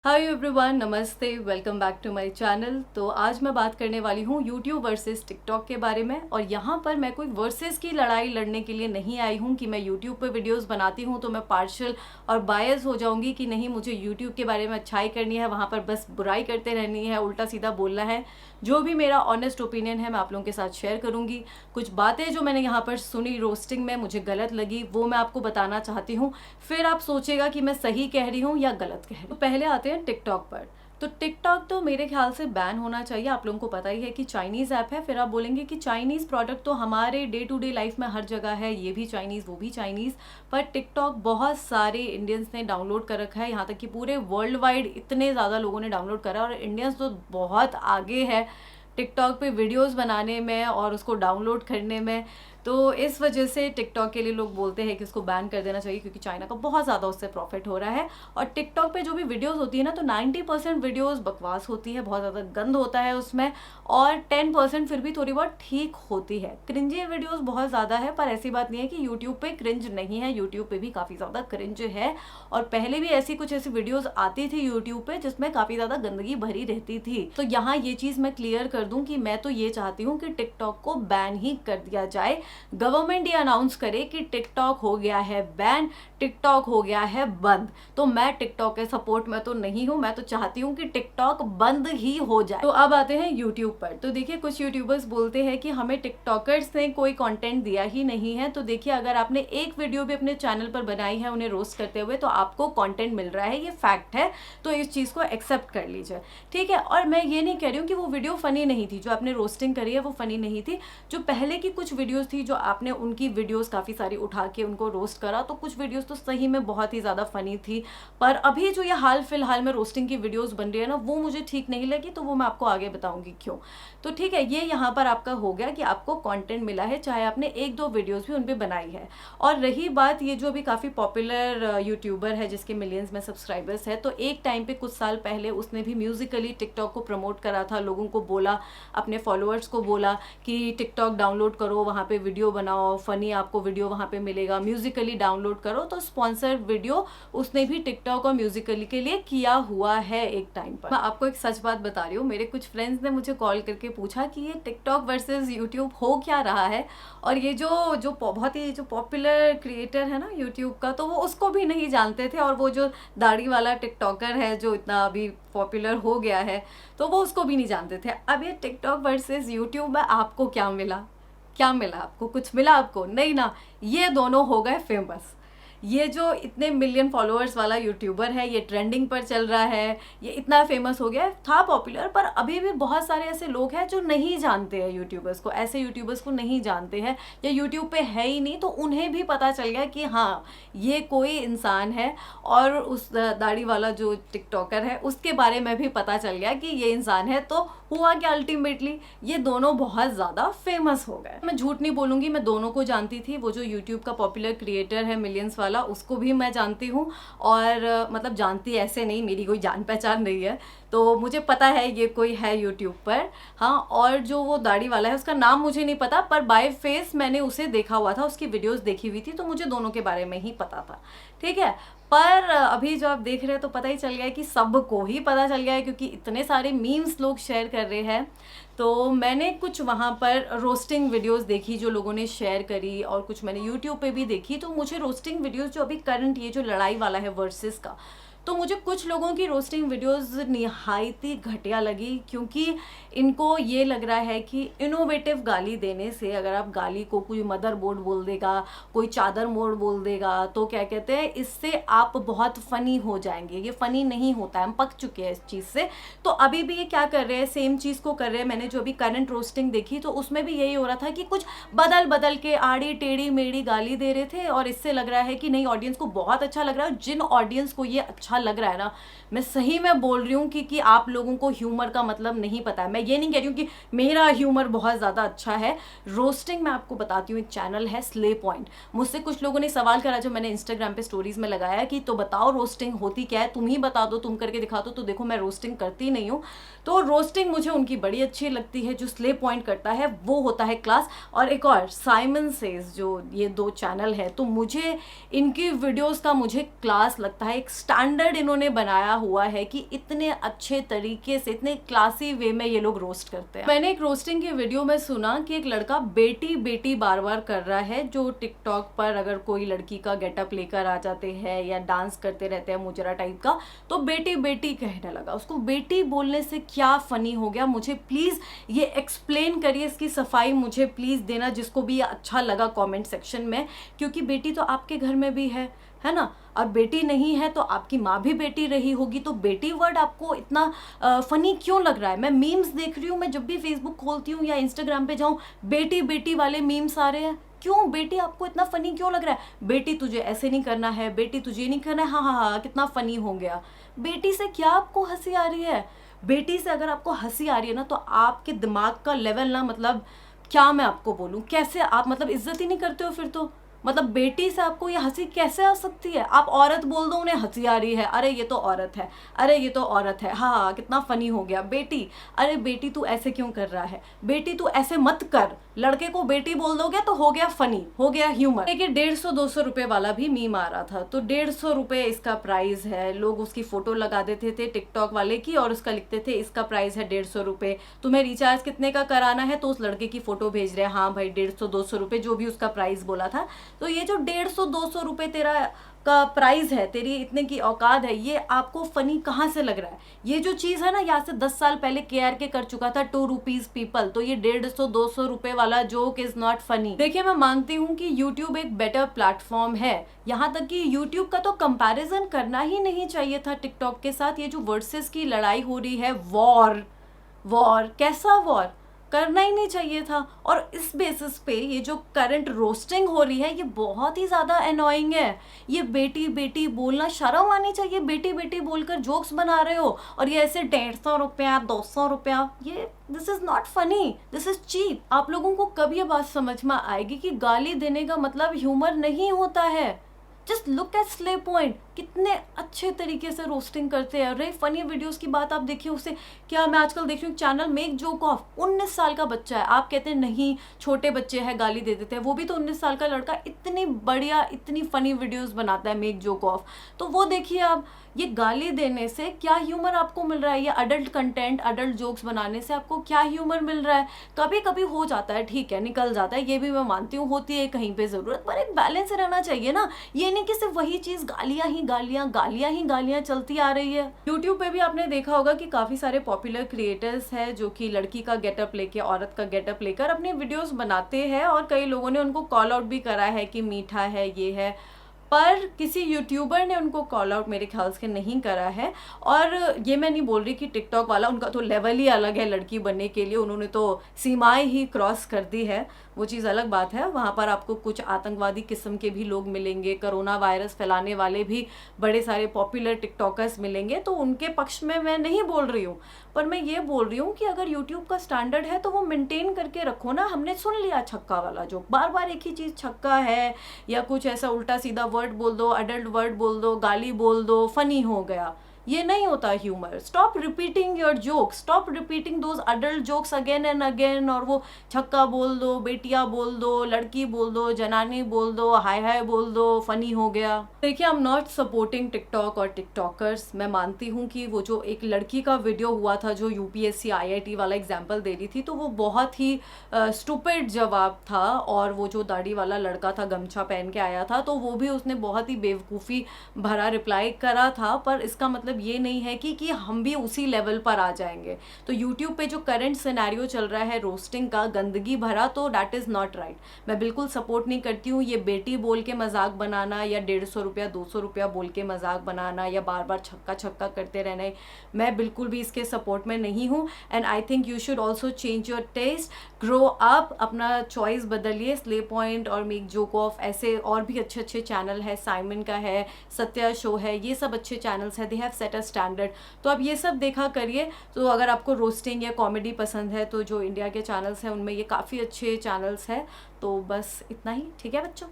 हाय everyone, नमस्ते, welcome back to my channel. तो आज मैं बात करने वाली हूँ यूट्यूब वर्सेस टिकटॉक के बारे में। और यहाँ पर मैं कोई वर्सेस की लड़ाई लड़ने के लिए नहीं आई हूँ कि मैं यूट्यूब पे वीडियोस बनाती हूँ तो मैं पार्शियल और बायस हो जाऊँगी कि नहीं, मुझे यूट्यूब के बारे में अच्छाई करनी है, वहाँ पर बस बुराई करते रहनी है, उल्टा सीधा बोलना है। जो भी मेरा ऑनेस्ट ओपिनियन है मैं आप लोगों के साथ शेयर करूँगी। कुछ बातें जो मैंने यहाँ पर सुनी रोस्टिंग में मुझे गलत लगी वो मैं आपको बताना चाहती हूँ, फिर आप सोचेगा कि मैं सही कह रही हूँ या गलत कह रही हूँ। तो पहले आते हैं टिकटॉक पर। तो टिकटॉक तो मेरे ख्याल से बैन होना चाहिए। आप लोगों को पता ही है कि चाइनीज़ ऐप है। फिर आप बोलेंगे कि चाइनीज़ प्रोडक्ट तो हमारे डे टू डे लाइफ में हर जगह है, ये भी चाइनीज़ वो भी चाइनीज़। पर टिकटॉक बहुत सारे इंडियंस ने डाउनलोड कर रखा है, यहाँ तक कि पूरे वर्ल्ड वाइड इतने ज़्यादा लोगों ने डाउनलोड करा है। और इंडियंस तो बहुत आगे है टिकटॉक पे वीडियोस बनाने में और उसको डाउनलोड करने में। तो इस वजह से टिकटॉक के लिए लोग बोलते हैं कि उसको बैन कर देना चाहिए, क्योंकि चाइना का बहुत ज़्यादा उससे प्रॉफिट हो रहा है। और टिकटॉक पे जो भी वीडियोस होती है ना, तो 90% वीडियोस बकवास होती है, बहुत ज़्यादा गंद होता है उसमें, और 10% फिर भी थोड़ी बहुत ठीक होती है। क्रिंजी वीडियोस बहुत ज़्यादा है, पर ऐसी बात नहीं है कि यूट्यूब पे क्रिंज नहीं है, यूट्यूब पे भी काफ़ी ज़्यादा क्रिंज है। और पहले भी कुछ ऐसी वीडियोज़ आती थी यूट्यूब पे जिसमें काफ़ी ज़्यादा गंदगी भरी रहती थी। तो यहाँ ये चीज़ मैं क्लियर कर दूँ कि मैं तो ये चाहती हूँ कि टिकटॉक को बैन ही कर दिया जाए। गवर्नमेंट ये अनाउंस करे कि टिकटॉक हो गया है बैन, टिकटॉक हो गया है बंद। तो मैं टिकटॉक के सपोर्ट में तो नहीं हूँ, मैं तो चाहती हूँ कि टिकटॉक बंद ही हो जाए। तो अब आते हैं यूट्यूब पर। तो देखिए, कुछ यूट्यूबर्स बोलते हैं कि हमें टिकटॉकर्स ने कोई कंटेंट दिया ही नहीं है। तो देखिए, अगर आपने एक वीडियो भी अपने चैनल पर बनाई है उन्हें रोस्ट करते हुए, तो आपको कंटेंट मिल रहा है, ये फैक्ट है। तो इस चीज़ को एक्सेप्ट कर लीजिए, ठीक है। और मैं ये नहीं कह रही हूँ कि वो वीडियो फनी नहीं थी, जो आपने रोस्टिंग करी है वो फनी नहीं थी। जो पहले की कुछ वीडियोस थी, जो आपने उनकी वीडियोस काफ़ी सारी उठा के उनको रोस्ट करा, तो कुछ वीडियोस तो सही में बहुत ही ज़्यादा फनी थी। पर अभी जो ये हाल फिलहाल में रोस्टिंग की वीडियोस बन रही है ना, वो मुझे ठीक नहीं लगी। तो वो मैं आपको आगे बताऊंगी क्यों। तो ठीक है, ये यहाँ पर आपका हो गया कि आपको कंटेंट मिला है, चाहे आपने एक दो वीडियोस भी उन पर बनाई है। और रही बात ये जो अभी काफ़ी पॉपुलर यूट्यूबर है जिसके मिलियंस में सब्सक्राइबर्स है, तो एक टाइम पे कुछ साल पहले उसने भी म्यूजिकली टिकटॉक को प्रमोट करा था, लोगों को बोला, अपने फॉलोअर्स को बोला कि टिकटॉक डाउनलोड करो, वहाँ पे वीडियो बनाओ, फनी आपको वीडियो वहाँ पे मिलेगा, म्यूजिकली डाउनलोड करो। तो स्पॉन्सर्ड वीडियो उसने भी टिकटॉक और म्यूजिकली के लिए किया हुआ है एक टाइम पर। मैं आपको एक सच बात बता रही हूँ, मेरे कुछ फ्रेंड्स ने मुझे कॉल करके पूछा कि ये टिकटॉक वर्सेस यूट्यूब हो क्या रहा है। और ये जो जो बहुत ही जो पॉपुलर क्रिएटर है ना यूट्यूब का, तो वो उसको भी नहीं जानते थे। और वो जो दाढ़ी वाला टिकटॉकर है जो इतना अभी पॉपुलर हो गया है, तो वो उसको भी नहीं जानते थे। अब ये टिकटॉक वर्सेस यूट्यूब में आपको क्या मिला? क्या मिला आपको? कुछ मिला आपको? नहीं ना। ये दोनों हो गए फेमस। ये जो इतने मिलियन फॉलोअर्स वाला यूट्यूबर है, ये ट्रेंडिंग पर चल रहा है, ये इतना फेमस हो गया है, था पॉपुलर। पर अभी भी बहुत सारे ऐसे लोग हैं जो नहीं जानते हैं यूट्यूबर्स को, ऐसे यूट्यूबर्स को नहीं जानते हैं, या यूट्यूब पे है ही नहीं। तो उन्हें भी पता चल गया कि हाँ, ये कोई इंसान है। और उस दाढ़ी वाला जो टिकटॉकर है उसके बारे में भी पता चल गया कि ये इंसान है। तो हुआ क्या, अल्टीमेटली ये दोनों बहुत ज़्यादा फेमस हो गए। मैं झूठ नहीं बोलूँगी, मैं दोनों को जानती थी। वो जो यूट्यूब का पॉपुलर क्रिएटर है मिलियंस वाला, उसको भी मैं जानती हूँ। और मतलब जानती ऐसे नहीं, मेरी कोई जान पहचान नहीं है, तो मुझे पता है ये कोई है यूट्यूब पर। हाँ, और जो वो दाढ़ी वाला है उसका नाम मुझे नहीं पता, पर बाय फेस मैंने उसे देखा हुआ था, उसकी वीडियोस देखी हुई थी, तो मुझे दोनों के बारे में ही पता था, ठीक है। पर अभी जो आप देख रहे हैं तो पता ही चल गया है कि सबको ही पता चल गया है, क्योंकि इतने सारे मीम्स लोग शेयर कर रहे हैं। तो मैंने कुछ वहाँ पर रोस्टिंग वीडियोस देखी जो लोगों ने शेयर करी, और कुछ मैंने यूट्यूब पे भी देखी। तो मुझे रोस्टिंग वीडियोस जो अभी करंट ये जो लड़ाई वाला है वर्सेस का, तो मुझे कुछ लोगों की रोस्टिंग वीडियोस निहायत ही घटिया लगी, क्योंकि इनको ये लग रहा है कि इनोवेटिव गाली देने से, अगर आप गाली को कोई मदर बोर्ड बोल देगा, कोई चादर मोड़ बोल देगा, तो क्या कहते हैं, इससे आप बहुत फ़नी हो जाएंगे। ये फ़नी नहीं होता है, हम पक चुके हैं इस चीज़ से। तो अभी भी ये क्या कर रहे हैं, सेम चीज़ को कर रहे हैं। मैंने जो अभी करंट रोस्टिंग देखी, तो उसमें भी यही हो रहा था कि कुछ बदल बदल के आड़ी टेढ़ी मेढ़ी गाली दे रहे थे, और इससे लग रहा है कि नहीं, ऑडियंस को बहुत अच्छा लग रहा है। जिन ऑडियंस को ये अच्छा लग रहा है ना, मैं सही में बोल रही हूँ कि आप लोगों को ह्यूमर का मतलब नहीं पता है। मैं ये नहीं कह रही हूँ कि मेरा ह्यूमर बहुत ज़्यादा अच्छा है। रोस्टिंग मैं आपको बताती हूँ, एक चैनल है स्ले पॉइंट। मुझसे कुछ लोगों ने सवाल करा जो मैंने इंस्टाग्राम पे स्टोरीज में लगाया कि तो बताओ रोस्टिंग होती क्या है, तुम ही बता दो, तुम करके दिखा दो। तो देखो, मैं रोस्टिंग करती नहीं हूँ। तो रोस्टिंग मुझे उनकी बड़ी अच्छी लगती है, जो स्ले पॉइंट करता है वो होता है क्लास। और एक और साइमन सेज, जो ये दो चैनल है, तो मुझे इनकी वीडियोस का मुझे क्लास लगता है, एक स्टैंडर्ड स्टैंडर्ड इन्होंने बनाया हुआ है कि इतने अच्छे तरीके से, इतने क्लासी वे में ये लोग रोस्ट करते हैं। मैंने एक रोस्टिंग की वीडियो में सुना कि एक लड़का बेटी बेटी बार बार कर रहा है, जो टिकटॉक पर अगर कोई लड़की का गेटअप लेकर आ जाते हैं या डांस करते रहते हैं मुजरा टाइप का, तो बेटी बेटी कहने लगा। उसको बेटी बोलने से क्या फनी हो गया? मुझे प्लीज ये एक्सप्लेन करिए, इसकी सफाई मुझे प्लीज देना, जिसको भी अच्छा लगा कमेंट सेक्शन में, क्योंकि बेटी तो आपके घर में भी है ना, और बेटी नहीं है तो आपकी माँ भी बेटी रही होगी, तो बेटी वर्ड आपको इतना फनी क्यों लग रहा है? मैं मीम्स देख रही हूँ, मैं जब भी फेसबुक खोलती हूँ या इंस्टाग्राम पे जाऊँ, बेटी बेटी वाले मीम्स आ रहे हैं। क्यों बेटी आपको इतना फनी क्यों लग रहा है? बेटी तुझे ऐसे नहीं करना है, बेटी तुझे नहीं करना है, हाँ हाँ हाँ, कितना फनी हो गया। बेटी से क्या आपको हंसी आ रही है? बेटी से अगर आपको हंसी आ रही है ना, तो आपके दिमाग का लेवल ना, मतलब क्या मैं आपको बोलूँ, कैसे आप मतलब इज्जत ही नहीं करते हो फिर तो। मतलब बेटी से आपको ये हंसी कैसे आ सकती है? आप औरत बोल दो, उन्हें हंसी आ रही है, अरे ये तो औरत है, अरे ये तो औरत है, हाँ कितना फनी हो गया। बेटी, अरे बेटी तू ऐसे क्यों कर रहा है, बेटी तू ऐसे मत कर। लड़के को बेटी बोल दोगे तो हो गया फनी, हो गया ह्यूमर। देखिए 150-200 रुपए वाला भी मीम आ रहा था, तो 150 रुपए इसका प्राइस है। लोग उसकी फोटो लगा देते थे टिकटॉक वाले की, और उसका लिखते थे इसका प्राइस है 150 रुपए, तुम्हें रिचार्ज कितने का कराना है, तो उस लड़के की फोटो भेज रहे हैं, हाँ भाई 150-200 रुपए, जो भी उसका प्राइस बोला था। तो ये जो 150-200 रुपए तेरा का प्राइस है, तेरी इतने की औकात है, ये आपको फनी कहाँ से लग रहा है? ये जो चीज है ना, यहाँ से 10 साल पहले KRK कर चुका था 2 रुपीज पीपल, तो ये 150-200 रुपए वाला जोक इज नॉट फनी। देखिए मैं मानती हूँ कि YouTube एक बेटर प्लेटफॉर्म है, यहाँ तक कि YouTube का तो कंपैरिजन करना ही नहीं चाहिए था टिकटॉक के साथ। ये जो वर्सेस की लड़ाई हो रही है, वॉर कैसा वॉर, करना ही नहीं चाहिए था। और इस बेसिस पे ये जो करंट रोस्टिंग हो रही है, ये बहुत ही ज़्यादा एनोइंग है। ये बेटी बेटी बोलना, शर्म आनी चाहिए। बेटी बेटी बोलकर जोक्स बना रहे हो, और ये ऐसे 150 रुपया 200 रुपया, ये this is not funny, this is cheap. आप लोगों को कब ये बात समझ में आएगी कि गाली देने का मतलब ह्यूमर नहीं होता है? Just look at slay point, कितने अच्छे तरीके से रोस्टिंग करते हैं। अरे फनी वीडियोस की बात आप देखिए, उसे क्या मैं आजकल देख रही हूँ चैनल मेक जोक ऑफ, 19 साल का बच्चा है। आप कहते हैं नहीं छोटे बच्चे हैं गाली दे देते हैं, वो भी तो 19 साल का लड़का इतनी बढ़िया इतनी फनी वीडियोस बनाता है मेक जोक ऑफ। तो वो देखिए आप, ये गाली देने से क्या ह्यूमर आपको मिल रहा है? ये अडल्ट कंटेंट अडल्ट जोक्स बनाने से आपको क्या ह्यूमर मिल रहा है? कभी कभी हो जाता है, ठीक है, निकल जाता है, ये भी मैं मानती हूँ, होती है कहीं पे ज़रूरत, पर एक बैलेंस रहना चाहिए ना। ये नहीं कि सिर्फ वही चीज़ गालियाँ ही गालियाँ चलती आ रही है। यूट्यूब पे भी आपने देखा होगा कि काफ़ी सारे पॉपुलर क्रिएटर्स हैं जो कि लड़की का गेटअप लेके, औरत का गेटअप लेकर अपने वीडियोस बनाते हैं, और कई लोगों ने उनको कॉल आउट भी करा है कि मीठा है, ये है, पर किसी यूट्यूबर ने उनको कॉल आउट मेरे ख्याल से नहीं करा है। और ये मैं नहीं बोल रही कि टिकटॉक वाला, उनका तो लेवल ही अलग है लड़की बनने के लिए, उन्होंने तो सीमाएं ही क्रॉस कर दी है, वो चीज़ अलग बात है। वहाँ पर आपको कुछ आतंकवादी किस्म के भी लोग मिलेंगे, कोरोना वायरस फैलाने वाले भी बड़े सारे पॉपुलर टिकटॉकर्स मिलेंगे, तो उनके पक्ष में मैं नहीं बोल रही हूँ, पर मैं ये बोल रही हूँ कि अगर यूट्यूब का स्टैंडर्ड है तो वो मेंटेन करके रखो ना। हमने सुन लिया छक्का वाला जोक, बार बार एक ही चीज़ छक्का है, या कुछ ऐसा उल्टा सीधा वर्ड बोल दो, अडल्ट वर्ड बोल दो, गाली बोल दो, फनी हो गया, ये नहीं होता humour. Stop repeating your jokes, stop repeating those adult jokes again and again. और वो छक्का बोल दो, बेटिया बोल दो, लड़की बोल दो, जनानी बोल दो, हाय हाय बोल दो, फनी हो गया। देखिए I am not supporting TikTok और टिकटॉकर्स। मैं मानती हूँ कि वो जो एक लड़की का वीडियो हुआ था जो UPSC IIT वाला एग्जाम्पल दे रही थी, तो वो बहुत ही स्टूपिड जवाब था। और वो जो दाढ़ी वाला लड़का था, गमछा पहन के आया था, तो वो भी उसने बहुत ही बेवकूफ़ी भरा रिप्लाई करा था। पर इसका मतलब ये नहीं है कि हम भी उसी लेवल पर आ जाएंगे। तो यूट्यूब पे जो करंट सिनेरियो चल रहा है रोस्टिंग का, गंदगी भरा, तो दैट इज़ नॉट राइट। मैं बिल्कुल सपोर्ट नहीं करती हूँ ये बेटी बोल के मजाक बनाना, या 150 रुपया 200 रुपया बोल के मजाक बनाना, या बार बार छक्का छक्का करते रहना। मैं बिल्कुल भी इसके सपोर्ट में नहीं हूँ। And I think you should also change your taste, grow up, अपना चॉइस बदलिए। स्ले पॉइंट और मेक जोक ऑफ, ऐसे और भी अच्छे अच्छे चैनल है, साइमन का है, सत्या शो है, ये सब अच्छे चैनल्स है, they have set a standard. तो आप ये सब देखा करिए। तो अगर आपको रोस्टिंग या कॉमेडी पसंद है, तो जो इंडिया के चैनल्स हैं उनमें ये काफ़ी अच्छे चैनल्स हैं। तो बस इतना ही, ठीक है बच्चों।